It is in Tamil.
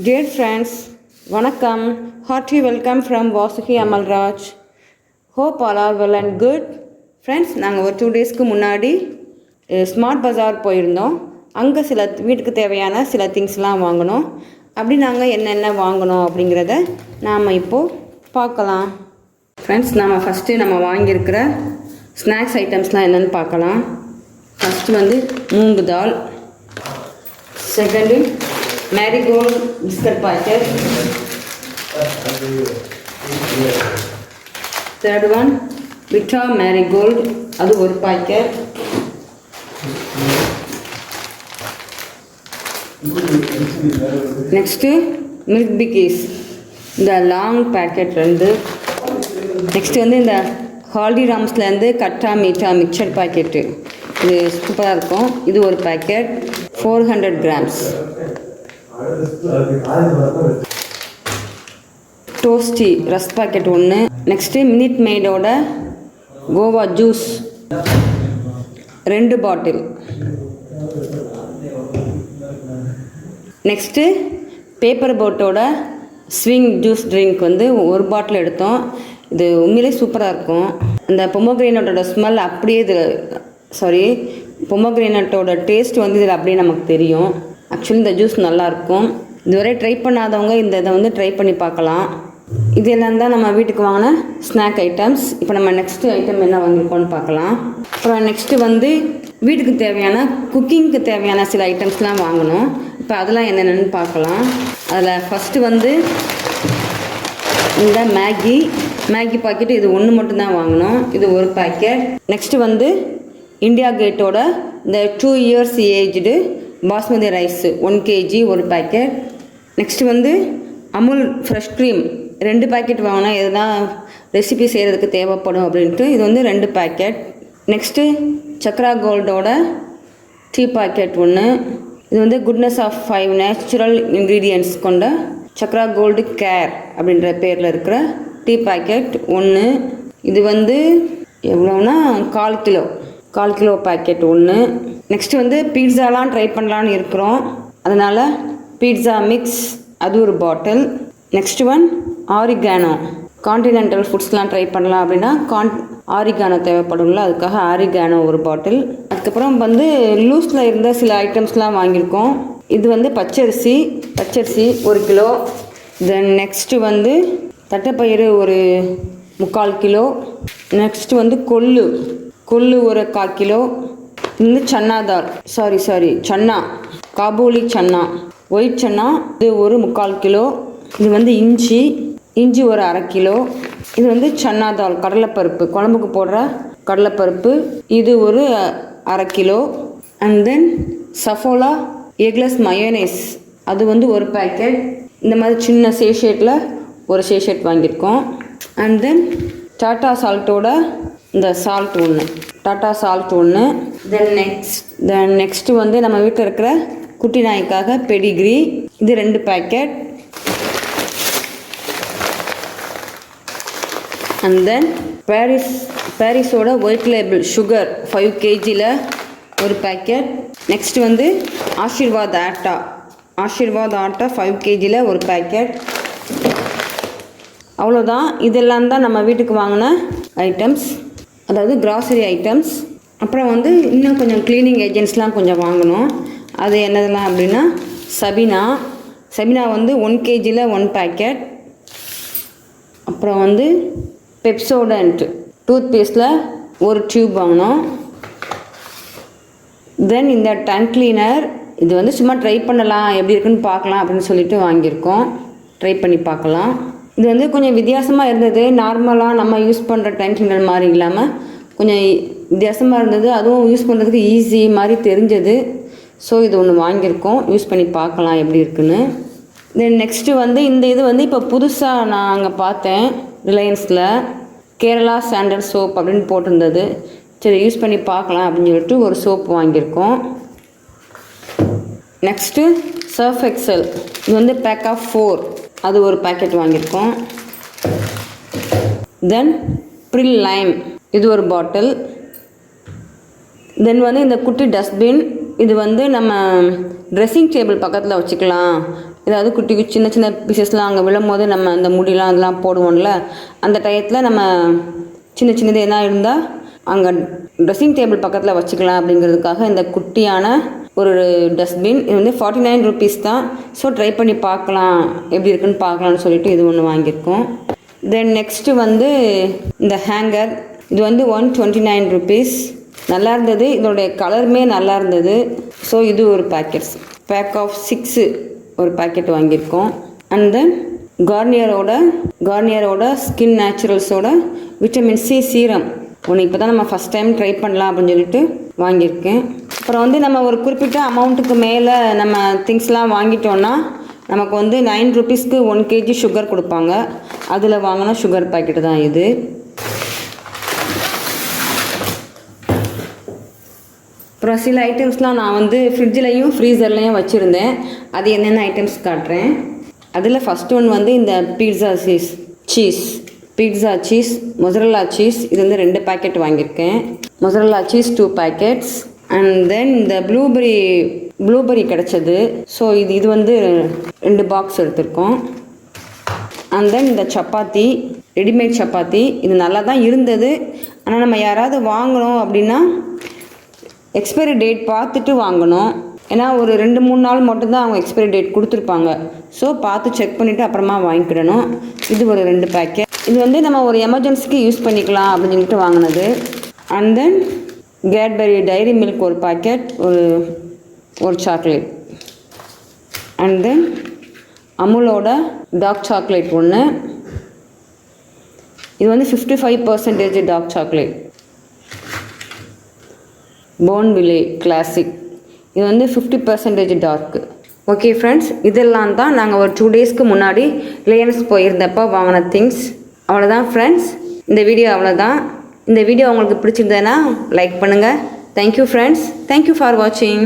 Dear friends, Vanakkam, hearty welcome from Vasuki Amalraj. Hope all are well and good. Friends, நாங்கள் ஒரு 2 daysக்கு முன்னாடி ஸ்மார்ட் பஜார் போயிருந்தோம். அங்கே சில வீட்டுக்கு தேவையான சில திங்ஸ்லாம் வாங்கினோம். அப்படி நாங்கள் என்னென்ன வாங்கினோம் அப்படிங்கிறத நாம் இப்போது பார்க்கலாம். ஃப்ரெண்ட்ஸ், ஃபஸ்ட்டு நம்ம வாங்கியிருக்கிற ஸ்நாக்ஸ் ஐட்டம்ஸ்லாம் என்னென்னு பார்க்கலாம். ஃபஸ்ட்டு வந்து moong dal, second marigold biscuit packet, third one விட்டா மேரிகோல்டு, அது ஒரு பாக்கெட், நெக்ஸ்ட்டு மில்க் பிக்கீஸ் இந்த லாங் பேக்கெட் 2, நெக்ஸ்ட்டு வந்து இந்த ஹால்டிராம்ஸ்லேருந்து கட்டா மீட்டா மிக்சர் பாக்கெட்டு, இது சூப்பராக இருக்கும். இது ஒரு packet 400 grams. Toasty rusk packet 1. Next minute மெய்டோட guava juice 2 bottle. Next paper போட்டோட ஸ்விங் ஜூஸ் ட்ரிங்க் வந்து 1 பாட்டில் எடுத்தோம். இது உண்மையிலே சூப்பராக இருக்கும். இந்த பொமோக்ரேனட்டோட ஸ்மெல் அப்படியே பொமோக்ரேனட்டோட டேஸ்ட் வந்து இதில் அப்படியே நமக்கு தெரியும். ஆக்சுவலி இந்த ஜூஸ் நல்லாயிருக்கும். இதுவரை ட்ரை பண்ணாதவங்க இதை வந்து ட்ரை பண்ணி பார்க்கலாம். இதெல்லாம் தான் நம்ம வீட்டுக்கு வாங்கின ஸ்நாக் ஐட்டம்ஸ். இப்போ நம்ம நெக்ஸ்ட்டு ஐட்டம் என்ன வாங்கியிருக்கோன்னு பார்க்கலாம். அப்புறம் நெக்ஸ்ட்டு வந்து வீட்டுக்கு தேவையான குக்கிங்க்கு தேவையான சில ஐட்டம்ஸ்லாம் வாங்கணும். இப்போ அதெல்லாம் என்னென்னு பார்க்கலாம். அதில் ஃபஸ்ட்டு வந்து இந்த மேகி பாக்கெட், இது 1 மட்டும்தான் வாங்கினோம். இது ஒரு பாக்கெட். நெக்ஸ்ட்டு வந்து இண்டியா கேட்டோட இந்த 2 years aged basmati rice 1 kg ஒரு பேக்கெட். நெக்ஸ்ட்டு வந்து அமுல் ஃப்ரெஷ் க்ரீம் 2 பேக்கெட் வாங்கினா எதுனா ரெசிபி செய்கிறதுக்கு தேவைப்படும் அப்படின்ட்டு இது வந்து 2 பேக்கெட். நெக்ஸ்ட்டு சக்ரா கோல்டோட டீ பாக்கெட் 1. இது வந்து குட்னஸ் ஆஃப் 5 நேச்சுரல் இன்க்ரீடியன்ட்ஸ் கொண்ட சக்ரா கோல்டு கேர் அப்படின்ற பேரில் இருக்கிற டீ பாக்கெட் 1. இது வந்து எவ்வளோனா 1/4 கிலோ பேக்கெட் 1. நெக்ஸ்ட்டு வந்து பீட்சாலாம் ட்ரை பண்ணலான்னு இருக்கிறோம். அதனால் பீட்சா மிக்ஸ் அது ஒரு பாட்டில். நெக்ஸ்ட் ஒன் ஆரிகானோ, கான்டினென்டல் ஃபுட்ஸ்லாம் ட்ரை பண்ணலாம் அப்படின்னா ஆரிகானோ தேவைப்படும்ல, அதுக்காக ஆரிகானோ ஒரு பாட்டில். அதுக்கப்புறம் வந்து லூஸில் இருந்த சில ஐட்டம்ஸ்லாம் வாங்கியிருக்கோம். இது வந்து பச்சரிசி 1 கிலோ. தென் நெக்ஸ்ட்டு வந்து தட்டைப்பயிறு ஒரு 3/4 கிலோ. நெக்ஸ்ட்டு வந்து கொள்ளு ஒரு 1/4 கிலோ. இது சன்னா காபூலி சன்னா, ஒயிட் சன்னா, இது ஒரு 3/4 கிலோ. இது வந்து இஞ்சி ஒரு 1/2 கிலோ. இது வந்து சன்னா தால் கடலைப்பருப்பு, குழம்புக்கு போடுற கடலைப்பருப்பு, இது ஒரு 1/2 kilo. And then Saffola eggless mayonnaise, அது வந்து ஒரு பேக்கெட். இந்த மாதிரி சின்ன சேஷேட்டில் ஒரு சேஷேட் வாங்கியிருக்கோம். அண்ட் தென் டாட்டா சால்ட்டோட இந்த salt 1, Tata salt 1. Then next வந்து நம்ம வீட்டில் இருக்கிற குட்டி நாய்க்காக பெடிகிரி, இது 2 பேக்கெட். அண்ட் தென் பாரிஸோட ஒயிட் லேபிள் சுகர் 5 kgல ஒரு பேக்கெட். நெக்ஸ்ட் வந்து ஆஷிர்வாத் ஆட்டா 5 kgல ஒரு பேக்கெட். அவ்வளோதான். இதெல்லாம் தான் நம்ம வீட்டுக்கு வாங்கின ஐட்டம்ஸ், அதாவது கிராசரி ஐட்டம்ஸ். அப்புறம் வந்து இன்னும் கொஞ்சம் க்ளீனிங் ஏஜென்ட்ஸ்லாம் கொஞ்சம் வாங்கணும். அது என்னதெல்லாம் அப்படின்னா சபினா வந்து 1 kgல 1 பேக்கெட். அப்புறம் வந்து பெப்சோடன்ட் டூத் பேஸ்ட்டில் ஒரு டியூப் வாங்கினோம். தென் இந்த டங் கிளீனர், இது வந்து சும்மா ட்ரை பண்ணலாம், எப்படி இருக்குன்னு பார்க்கலாம் அப்படின்னு சொல்லிட்டு வாங்கியிருக்கோம். ட்ரை பண்ணி பார்க்கலாம். இது வந்து கொஞ்சம் வித்தியாசமாக இருந்தது. நார்மலாக நம்ம யூஸ் பண்ணுற டங் கிளீனர் மாதிரி இல்லாமல் கொஞ்சம் வித்தியாசமாக இருந்தது. அதுவும் யூஸ் பண்ணுறதுக்கு ஈஸி மாதிரி தெரிஞ்சது. ஸோ இது ஒன்று வாங்கியிருக்கோம், யூஸ் பண்ணி பார்க்கலாம் எப்படி இருக்குன்னு. தென் நெக்ஸ்ட்டு வந்து இது வந்து இப்போ புதுசாக நான் அங்கே பார்த்தேன் ரிலையன்ஸில், கேரளா சாண்டல் சோப் அப்படின்னு போட்டிருந்தது. சரி யூஸ் பண்ணி பார்க்கலாம் அப்படின்னு சொல்லிட்டு ஒரு சோப் வாங்கியிருக்கோம். நெக்ஸ்ட்டு சர்ஃப் எக்ஸல், இது வந்து பேக் ஆஃப் 4, அது ஒரு பேக்கெட் வாங்கியிருக்கோம். தென் ப்ரில் லைம், இது ஒரு பாட்டில். தென் வந்து இந்த குட்டி டஸ்ட்பின், இது வந்து நம்ம ட்ரெஸ்ஸிங் டேபிள் பக்கத்தில் வச்சுக்கலாம், ஏதாவது குட்டி சின்ன சின்ன பீசஸ்லாம் அங்கே விழும்போது நம்ம அந்த முடியெலாம் அதெல்லாம் போடுவோம்ல, அந்த டயத்தில் நம்ம சின்ன சின்னது என்ன இருந்தால் அங்கே ட்ரெஸ்ஸிங் டேபிள் பக்கத்தில் வச்சுக்கலாம் அப்படிங்கிறதுக்காக இந்த குட்டியான ஒரு டஸ்ட்பின். இது வந்து 49 rupees தான். ஸோ ட்ரை பண்ணி பார்க்கலாம், எப்படி இருக்குன்னு பார்க்கலான்னு சொல்லிட்டு இது ஒன்று வாங்கியிருக்கோம். தென் நெக்ஸ்ட்டு வந்து இந்த ஹேங்கர். இது வந்து 129 rupees. நல்லா இருந்தது, இதோடைய கலருமே நல்லா இருந்தது. ஸோ இது ஒரு பேக் ஆஃப் 6 ஒரு பேக்கெட் வாங்கியிருக்கோம். அண்ட் தென் கார்னியரோட ஸ்கின் நேச்சுரல்ஸோட விட்டமின் சி சீரம் ஒன்று இப்போ தான் நம்ம ஃபஸ்ட் டைம் ட்ரை பண்ணலாம் அப்படின்னு சொல்லிட்டு வாங்கியிருக்கேன். அப்புறம் வந்து நம்ம ஒரு குறிப்பிட்ட அமௌண்ட்டுக்கு மேலே நம்ம திங்ஸ்லாம் வாங்கிட்டோன்னா நமக்கு வந்து 9 rupeesக்கு 1 kg சுகர் கொடுப்பாங்க. அதில் வாங்கின சுகர் பாக்கெட்டு தான் இது. அப்புறம் சில ஐட்டம்ஸ்லாம் நான் வந்து ஃப்ரிட்ஜிலையும் ஃப்ரீசர்லையும் வச்சுருந்தேன். அது என்னென்ன ஐட்டம்ஸ் காட்டுறேன். அதில் ஃபஸ்ட் ஒன் வந்து இந்த பீட்சா சீஸ் மொசரல்லா சீஸ். இது வந்து 2 பேக்கெட் வாங்கியிருக்கேன். Mozzarella cheese 2 packets. And then இந்த ப்ளூபெரி கிடச்சது. ஸோ இது வந்து 2 பாக்ஸ் எடுத்திருக்கோம். அண்ட் தென் இந்த சப்பாத்தி, ரெடிமேட் சப்பாத்தி. இது நல்லா தான் இருந்தது. ஆனால் நம்ம யாராவது வாங்கணும் அப்படின்னா எக்ஸ்பைரி டேட் பார்த்துட்டு வாங்கணும். ஏன்னா ஒரு 2-3 நாள் மட்டும்தான் அவங்க எக்ஸ்பைரி டேட் கொடுத்துருப்பாங்க. ஸோ பார்த்து செக் பண்ணிவிட்டு அப்புறமா வாங்கிக்கிடணும். இது ஒரு 2 பேக்கெட். இது வந்து நம்ம ஒரு எமர்ஜென்சிக்கு யூஸ் பண்ணிக்கலாம் அப்படின்னு சொல்லிட்டு வாங்கினது. And then Cadbury Dairy Milk ஒரு பேக்கெட், ஒரு சாக்லேட். அண்ட் தென் அமுலோட டார்க் சாக்லேட் ஒன்று. இது வந்து 55% டார்க் சாக்லேட். போன்விலே கிளாசிக். இது வந்து 50% டார்க்கு. ஓகே ஃப்ரெண்ட்ஸ், இதெல்லாம் தான் நாங்கள் ஒரு 2 daysக்கு முன்னாடி ரிலையன்ஸ் போயிருந்தப்போ வாங்கின திங்ஸ். அவ்வளோதான் ஃப்ரெண்ட்ஸ், இந்த வீடியோ அவ்வளோதான். இந்த வீடியோ உங்களுக்கு பிடிச்சிருந்ததுன்னா லைக் பண்ணுங்கள். தேங்க்யூ ஃப்ரெண்ட்ஸ், தேங்க்யூ ஃபார் வாட்சிங்.